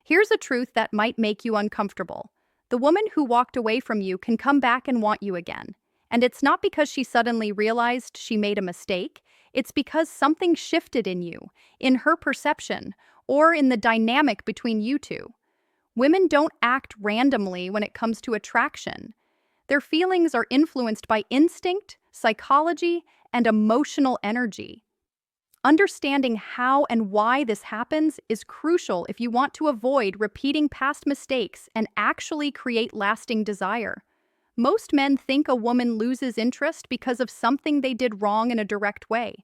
Here's a truth that might make you uncomfortable. The woman who walked away from you can come back and want you again. And it's not because she suddenly realized she made a mistake. It's because something shifted in you, in her perception, or in the dynamic between you two. Women don't act randomly when it comes to attraction. Their feelings are influenced by instinct, psychology, and emotional energy. Understanding how and why this happens is crucial if you want to avoid repeating past mistakes and actually create lasting desire. Most men think a woman loses interest because of something they did wrong in a direct way,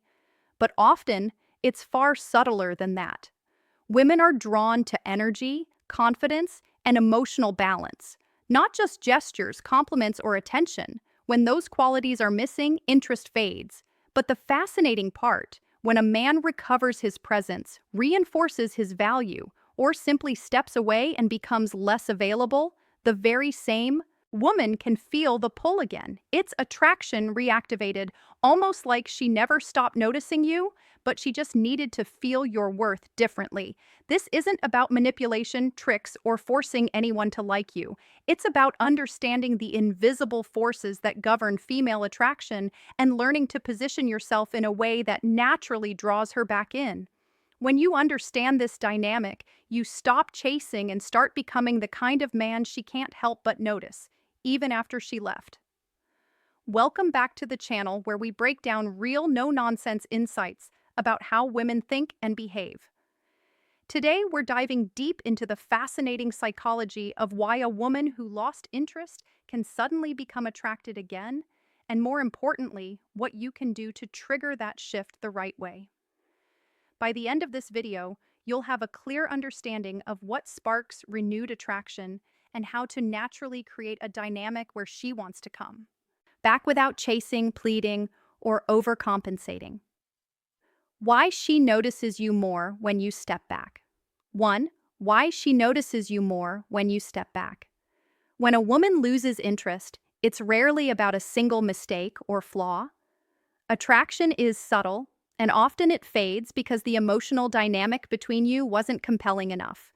but often it's far subtler than that. Women are drawn to energy, confidence, and emotional balance, not just gestures, compliments, or attention. When those qualities are missing, interest fades. But the fascinating part, when a man recovers his presence, reinforces his value, or simply steps away and becomes less available, the very same woman can feel the pull again. It's attraction reactivated, almost like she never stopped noticing you, but she just needed to feel your worth differently. This isn't about manipulation, tricks, or forcing anyone to like you. It's about understanding the invisible forces that govern female attraction and learning to position yourself in a way that naturally draws her back in. When you understand this dynamic, you stop chasing and start becoming the kind of man she can't help but notice, even after she left. Welcome back to the channel where we break down real, no-nonsense insights about how women think and behave. Today, we're diving deep into the fascinating psychology of why a woman who lost interest can suddenly become attracted again, and more importantly, what you can do to trigger that shift the right way. By the end of this video, you'll have a clear understanding of what sparks renewed attraction and how to naturally create a dynamic where she wants to come back without chasing, pleading, or overcompensating. Why she notices you more when you step back. 1. Why she notices you more when you step back. When a woman loses interest, it's rarely about a single mistake or flaw. Attraction is subtle, and often it fades because the emotional dynamic between you wasn't compelling enough.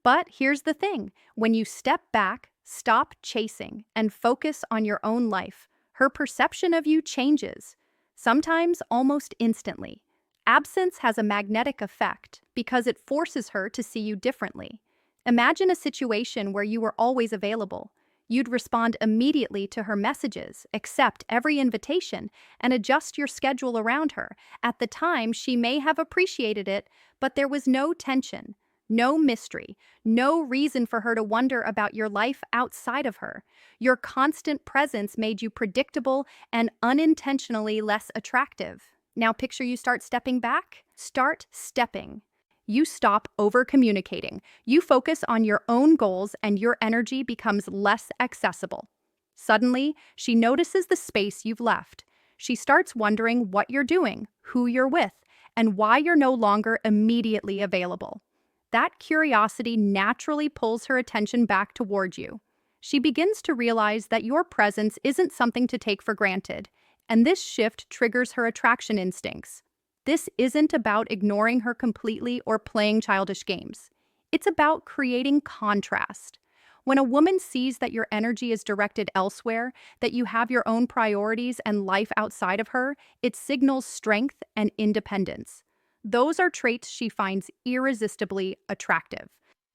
But here's the thing, when you step back, stop chasing, and focus on your own life, her perception of you changes, sometimes almost instantly. Absence has a magnetic effect because it forces her to see you differently. Imagine a situation where you were always available. You'd respond immediately to her messages, accept every invitation, and adjust your schedule around her. At the time, she may have appreciated it, but there was no tension, no mystery, no reason for her to wonder about your life outside of her. Your constant presence made you predictable and unintentionally less attractive. Now picture you start stepping back. Start stepping. You stop over-communicating. You focus on your own goals and your energy becomes less accessible. Suddenly, she notices the space you've left. She starts wondering what you're doing, who you're with, and why you're no longer immediately available. That curiosity naturally pulls her attention back toward you. She begins to realize that your presence isn't something to take for granted, and this shift triggers her attraction instincts. This isn't about ignoring her completely or playing childish games. It's about creating contrast. When a woman sees that your energy is directed elsewhere, that you have your own priorities and life outside of her, it signals strength and independence. Those are traits she finds irresistibly attractive.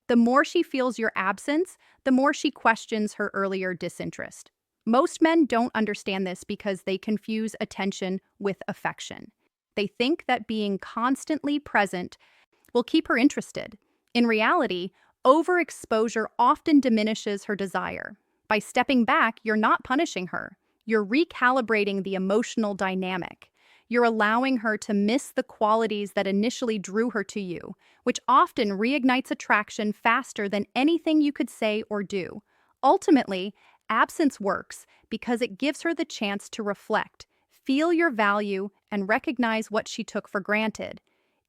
The more she feels your absence, the more she questions her earlier disinterest. Most men don't understand this because they confuse attention with affection. They think that being constantly present will keep her interested. In reality, overexposure often diminishes her desire. By stepping back, you're not punishing her. You're recalibrating the emotional dynamic. You're allowing her to miss the qualities that initially drew her to you, which often reignites attraction faster than anything you could say or do. Ultimately, absence works because it gives her the chance to reflect, feel your value, and recognize what she took for granted.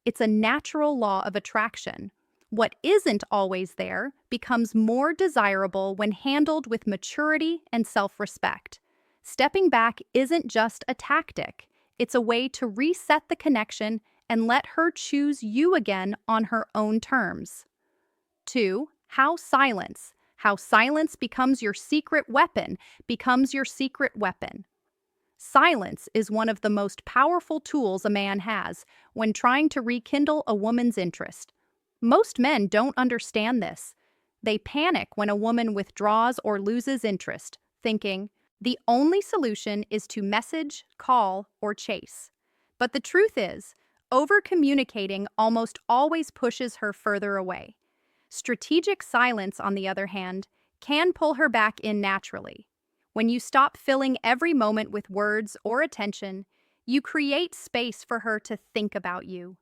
It's a natural law of attraction. What isn't always there becomes more desirable when handled with maturity and self-respect. Stepping back isn't just a tactic. It's a way to reset the connection and let her choose you again on her own terms. 2. How silence becomes your secret weapon, becomes your secret weapon. Silence is one of the most powerful tools a man has when trying to rekindle a woman's interest. Most men don't understand this. They panic when a woman withdraws or loses interest, thinking, the only solution is to message, call, or chase. But the truth is, over-communicating almost always pushes her further away. Strategic silence, on the other hand, can pull her back in naturally. When you stop filling every moment with words or attention, you create space for her to think about you.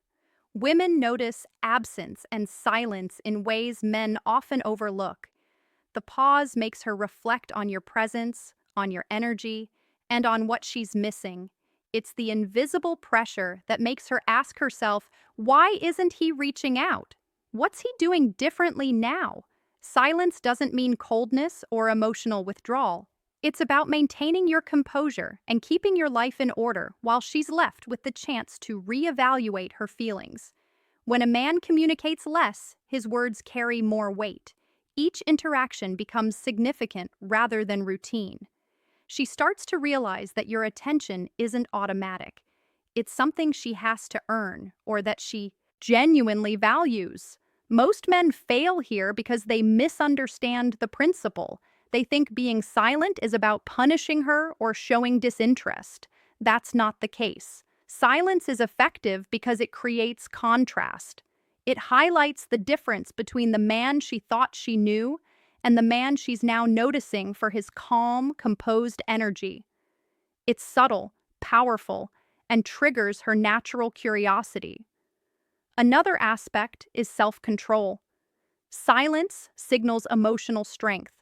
Women notice absence and silence in ways men often overlook. The pause makes her reflect on your presence, on your energy, and on what she's missing. It's the invisible pressure that makes her ask herself, why isn't he reaching out? What's he doing differently now? Silence doesn't mean coldness or emotional withdrawal. It's about maintaining your composure and keeping your life in order while she's left with the chance to reevaluate her feelings. When a man communicates less, his words carry more weight. Each interaction becomes significant rather than routine. She starts to realize that your attention isn't automatic. It's something she has to earn or that she genuinely values. Most men fail here because they misunderstand the principle. They think being silent is about punishing her or showing disinterest. That's not the case. Silence is effective because it creates contrast. It highlights the difference between the man she thought she knew and the man she's now noticing for his calm, composed energy. It's subtle, powerful, and triggers her natural curiosity. Another aspect is self-control. Silence signals emotional strength.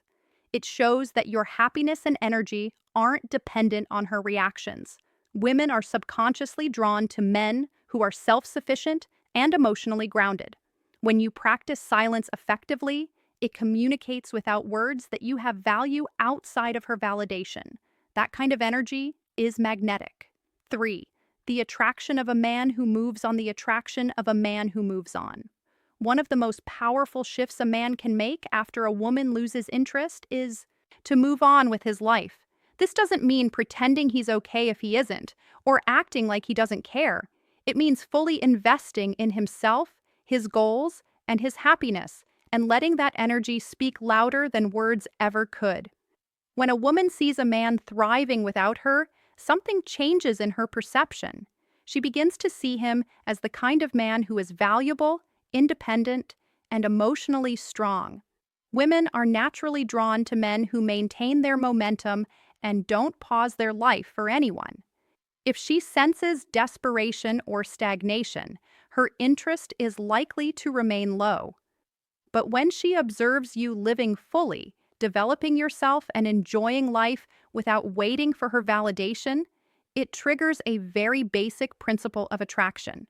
It shows that your happiness and energy aren't dependent on her reactions. Women are subconsciously drawn to men who are self-sufficient and emotionally grounded. When you practice silence effectively, it communicates without words that you have value outside of her validation. That kind of energy is magnetic. 3. The attraction of a man who moves on the attraction of a man who moves on. One of the most powerful shifts a man can make after a woman loses interest is to move on with his life. This doesn't mean pretending he's okay if he isn't, or acting like he doesn't care. It means fully investing in himself, his goals, and his happiness, and letting that energy speak louder than words ever could. When a woman sees a man thriving without her, something changes in her perception. She begins to see him as the kind of man who is valuable, independent, and emotionally strong. Women are naturally drawn to men who maintain their momentum and don't pause their life for anyone. If she senses desperation or stagnation, her interest is likely to remain low. But when she observes you living fully, developing yourself and enjoying life without waiting for her validation, it triggers a very basic principle of attraction.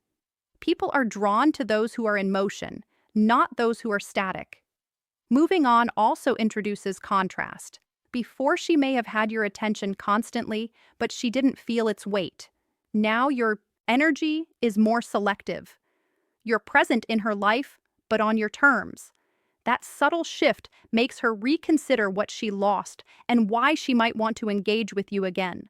People are drawn to those who are in motion, not those who are static. Moving on also introduces contrast. Before, she may have had your attention constantly, but she didn't feel its weight. Now your energy is more selective. You're present in her life, but on your terms. That subtle shift makes her reconsider what she lost and why she might want to engage with you again.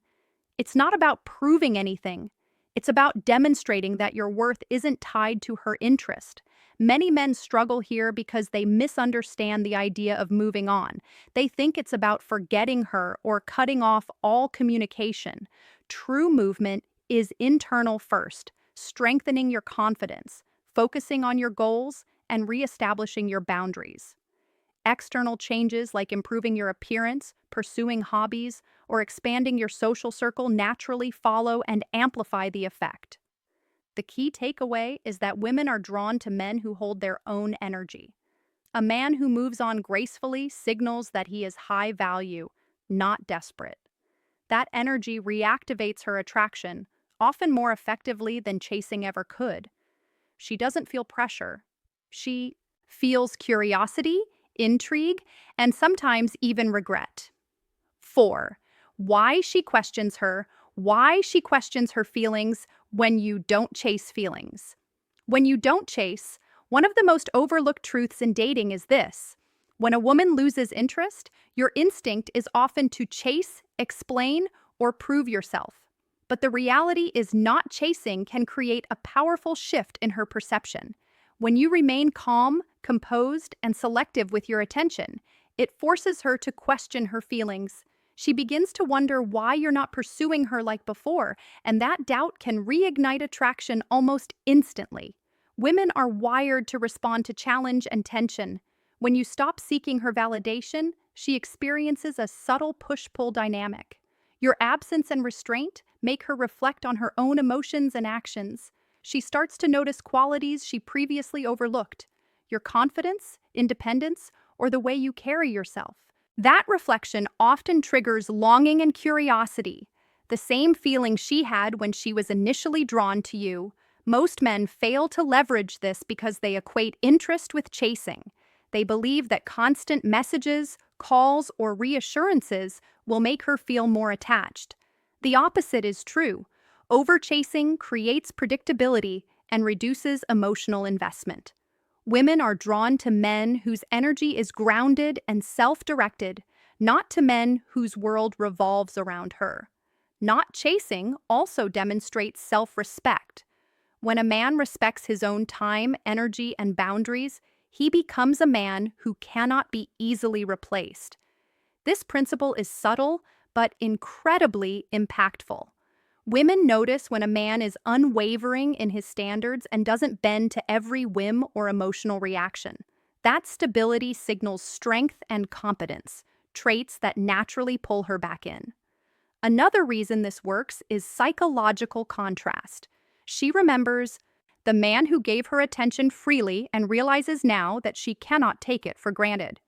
It's not about proving anything. It's about demonstrating that your worth isn't tied to her interest. Many men struggle here because they misunderstand the idea of moving on. They think it's about forgetting her or cutting off all communication. True movement is internal first, strengthening your confidence, focusing on your goals, and reestablishing your boundaries. External changes like improving your appearance, pursuing hobbies, or expanding your social circle naturally follow and amplify the effect. The key takeaway is that women are drawn to men who hold their own energy. A man who moves on gracefully signals that he is high value, not desperate. That energy reactivates her attraction, often more effectively than chasing ever could. She doesn't feel pressure. She feels curiosity, intrigue, and sometimes even regret. 4. Why she questions her feelings when you don't chase feelings. When you don't chase, One of the most overlooked truths in dating is this: when a woman loses interest, your instinct is often to chase, explain, or prove yourself. But the reality is not chasing can create a powerful shift in her perception. When you remain calm, composed, and selective with your attention, it forces her to question her feelings. She begins to wonder why you're not pursuing her like before, and that doubt can reignite attraction almost instantly. Women are wired to respond to challenge and tension. When you stop seeking her validation, she experiences a subtle push-pull dynamic. Your absence and restraint make her reflect on her own emotions and actions. She starts to notice qualities she previously overlooked: your confidence, independence, or the way you carry yourself. That reflection often triggers longing and curiosity, the same feeling she had when she was initially drawn to you. Most men fail to leverage this because they equate interest with chasing. They believe that constant messages, calls, or reassurances will make her feel more attached. The opposite is true. Overchasing creates predictability and reduces emotional investment. Women are drawn to men whose energy is grounded and self-directed, not to men whose world revolves around her. Not chasing also demonstrates self-respect. When a man respects his own time, energy, and boundaries, he becomes a man who cannot be easily replaced. This principle is subtle but incredibly impactful. Women notice when a man is unwavering in his standards and doesn't bend to every whim or emotional reaction. That stability signals strength and competence, traits that naturally pull her back in. Another reason this works is psychological contrast. She remembers the man who gave her attention freely and realizes now that she cannot take it for granted.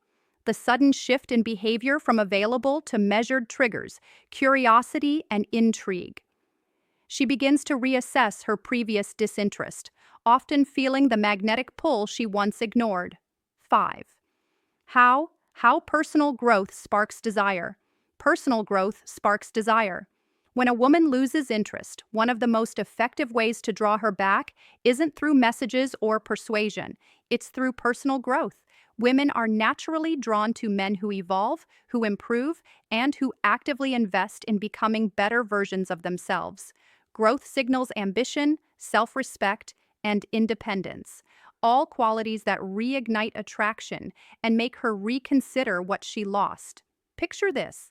The sudden shift in behavior from available to measured triggers curiosity and intrigue. She begins to reassess her previous disinterest, often feeling the magnetic pull she once ignored. 5. How personal growth sparks desire. Personal growth sparks desire. When a woman loses interest, one of the most effective ways to draw her back isn't through messages or persuasion, it's through personal growth. Women are naturally drawn to men who evolve, who improve, and who actively invest in becoming better versions of themselves. Growth signals ambition, self-respect, and independence, all qualities that reignite attraction and make her reconsider what she lost. Picture this: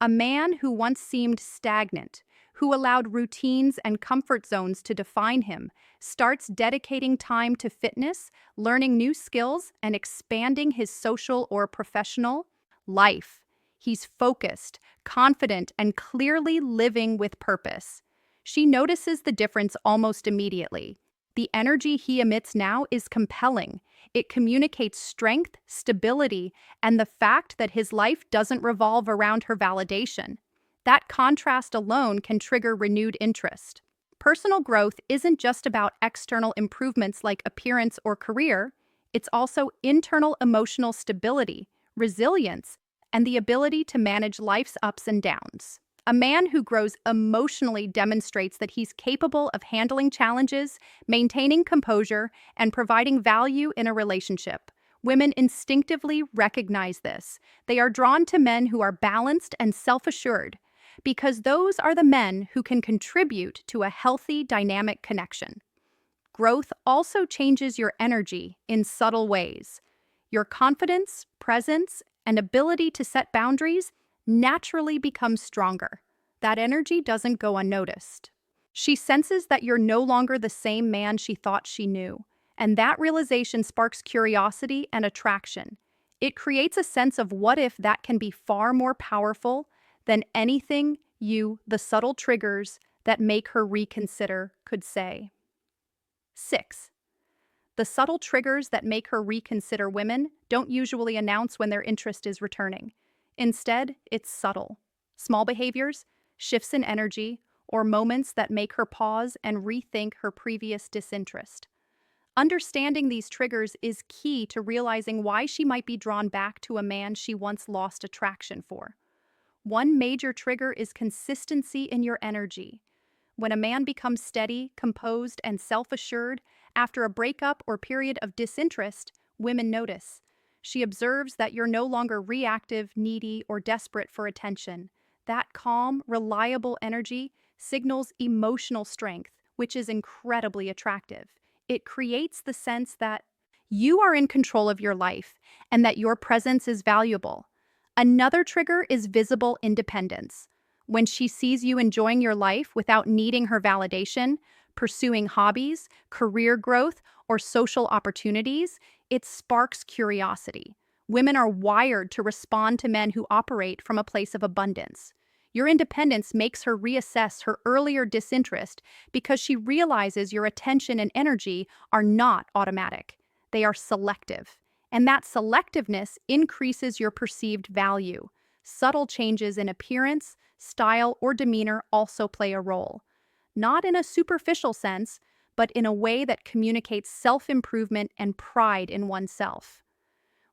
a man who once seemed stagnant, who allowed routines and comfort zones to define him, starts dedicating time to fitness, learning new skills, and expanding his social or professional life. He's focused, confident, and clearly living with purpose. She notices the difference almost immediately. The energy he emits now is compelling. It communicates strength, stability, and the fact that his life doesn't revolve around her validation. That contrast alone can trigger renewed interest. Personal growth isn't just about external improvements like appearance or career, it's also internal emotional stability, resilience, and the ability to manage life's ups and downs. A man who grows emotionally demonstrates that he's capable of handling challenges, maintaining composure, and providing value in a relationship. Women instinctively recognize this. They are drawn to men who are balanced and self-assured, because those are the men who can contribute to a healthy, dynamic connection. Growth also changes your energy in subtle ways. Your confidence, presence, and ability to set boundaries naturally becomes stronger. That energy doesn't go unnoticed. She senses that you're no longer the same man she thought she knew, and that realization sparks curiosity and attraction. It creates a sense of what if that can be far more powerful than anything the subtle triggers that make her reconsider, could say. 6. The subtle triggers that make her reconsider women don't usually announce when their interest is returning. Instead, it's subtle. Small behaviors, shifts in energy, or moments that make her pause and rethink her previous disinterest. Understanding these triggers is key to realizing why she might be drawn back to a man she once lost attraction for. One major trigger is consistency in your energy. When a man becomes steady, composed, and self-assured, After a breakup or period of disinterest, women notice. She observes that you're no longer reactive, needy, or desperate for attention. That calm, reliable energy signals emotional strength, which is incredibly attractive. It creates the sense that you are in control of your life and that your presence is valuable. Another trigger is visible independence. When she sees you enjoying your life without needing her validation, pursuing hobbies, career growth, or social opportunities, it sparks curiosity. Women are wired to respond to men who operate from a place of abundance. Your independence makes her reassess her earlier disinterest because she realizes your attention and energy are not automatic. They are selective. And that selectiveness increases your perceived value. Subtle changes in appearance, style, or demeanor also play a role. Not in a superficial sense, but in a way that communicates self-improvement and pride in oneself.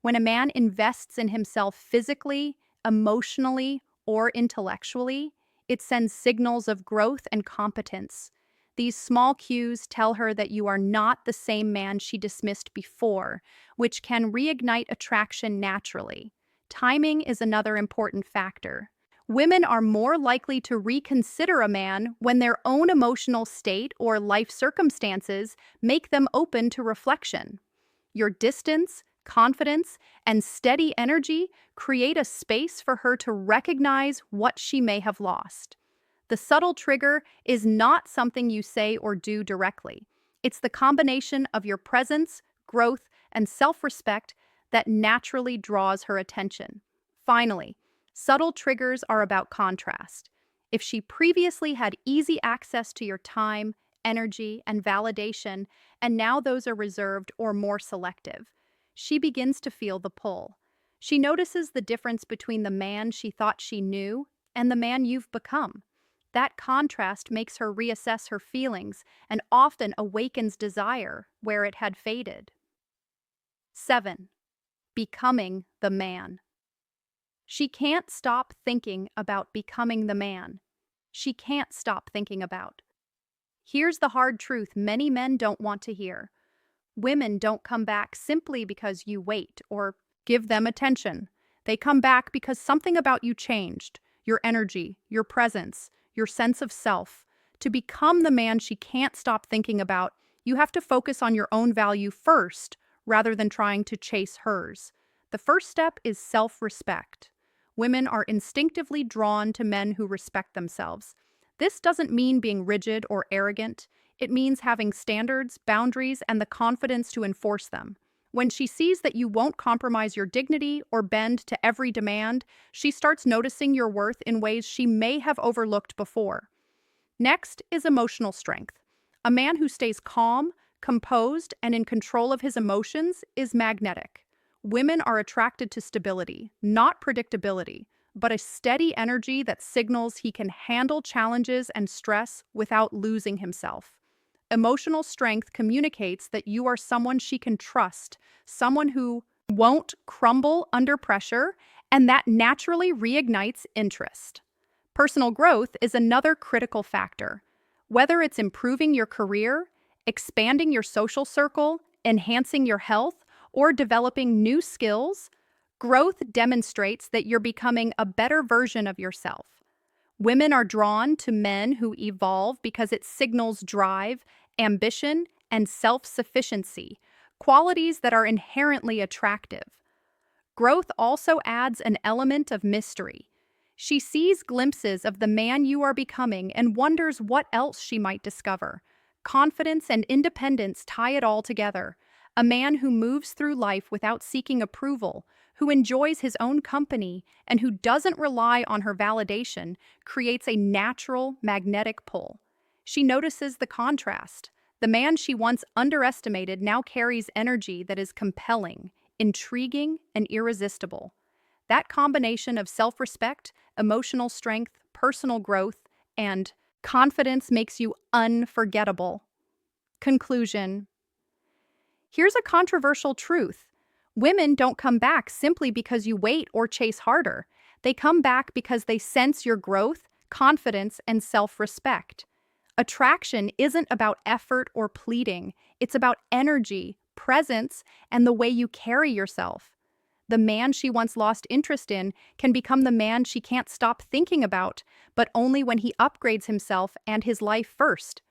When a man invests in himself physically, emotionally, or intellectually, it sends signals of growth and competence. These small cues tell her that you are not the same man she dismissed before, which can reignite attraction naturally. Timing is another important factor. Women are more likely to reconsider a man when their own emotional state or life circumstances make them open to reflection. Your distance, confidence, and steady energy create a space for her to recognize what she may have lost. The subtle trigger is not something you say or do directly. It's the combination of your presence, growth, and self-respect that naturally draws her attention. Finally, subtle triggers are about contrast. If she previously had easy access to your time, energy, and validation, and now those are reserved or more selective, she begins to feel the pull. She notices the difference between the man she thought she knew and the man you've become. That contrast makes her reassess her feelings and often awakens desire where it had faded. 7. Becoming the man. She can't stop thinking about becoming the man. She can't stop thinking about. Here's the hard truth many men don't want to hear. Women don't come back simply because you wait or give them attention. They come back because something about you changed. Your energy, your presence, your sense of self. To become the man she can't stop thinking about, you have to focus on your own value first, rather than trying to chase hers. The first step is self-respect. Women are instinctively drawn to men who respect themselves. This doesn't mean being rigid or arrogant. It means having standards, boundaries, and the confidence to enforce them. When she sees that you won't compromise your dignity or bend to every demand, she starts noticing your worth in ways she may have overlooked before. Next is emotional strength. A man who stays calm, composed, and in control of his emotions is magnetic. Women are attracted to stability, not predictability, but a steady energy that signals he can handle challenges and stress without losing himself. Emotional strength communicates that you are someone she can trust, someone who won't crumble under pressure, and that naturally reignites interest. Personal growth is another critical factor. Whether it's improving your career, expanding your social circle, enhancing your health, or developing new skills, growth demonstrates that you're becoming a better version of yourself. Women are drawn to men who evolve because it signals drive, ambition, and self-sufficiency, qualities that are inherently attractive. Growth also adds an element of mystery. She sees glimpses of the man you are becoming and wonders what else she might discover. Confidence and independence tie it all together. A man who moves through life without seeking approval, who enjoys his own company, and who doesn't rely on her validation creates a natural, magnetic pull. She notices the contrast. The man she once underestimated now carries energy that is compelling, intriguing, and irresistible. That combination of self-respect, emotional strength, personal growth, and confidence makes you unforgettable. Conclusion. Here's a controversial truth. Women don't come back simply because you wait or chase harder. They come back because they sense your growth, confidence, and self-respect. Attraction isn't about effort or pleading. It's about energy, presence, and the way you carry yourself. The man she once lost interest in can become the man she can't stop thinking about, but only when he upgrades himself and his life first.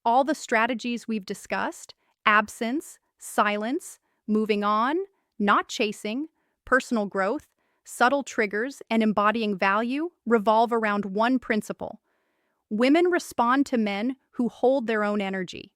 All the strategies we've discussed, absence, silence, moving on, not chasing, personal growth, subtle triggers, and embodying value, revolve around one principle. Women respond to men who hold their own energy.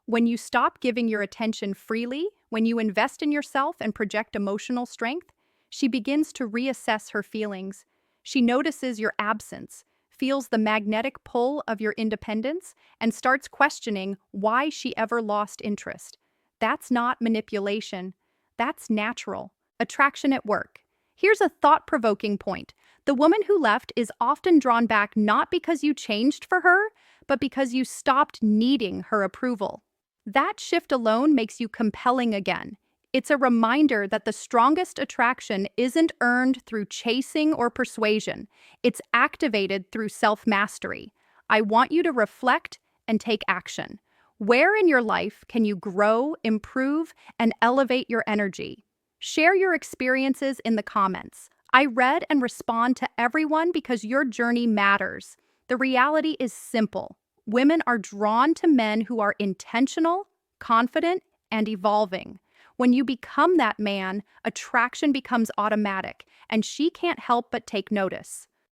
When you stop giving your attention freely, when you invest in yourself and project emotional strength, she begins to reassess her feelings. She notices your absence, feels the magnetic pull of your independence, and starts questioning why she ever lost interest. That's not manipulation. That's natural. Attraction at work. Here's a thought-provoking point. The woman who left is often drawn back not because you changed for her, but because you stopped needing her approval. That shift alone makes you compelling again. It's a reminder that the strongest attraction isn't earned through chasing or persuasion. It's activated through self-mastery. I want you to reflect and take action. Where in your life can you grow, improve, and elevate your energy? Share your experiences in the comments. I read and respond to everyone because your journey matters. The reality is simple. Women are drawn to men who are intentional, confident, and evolving. When you become that man, attraction becomes automatic, and she can't help but take notice.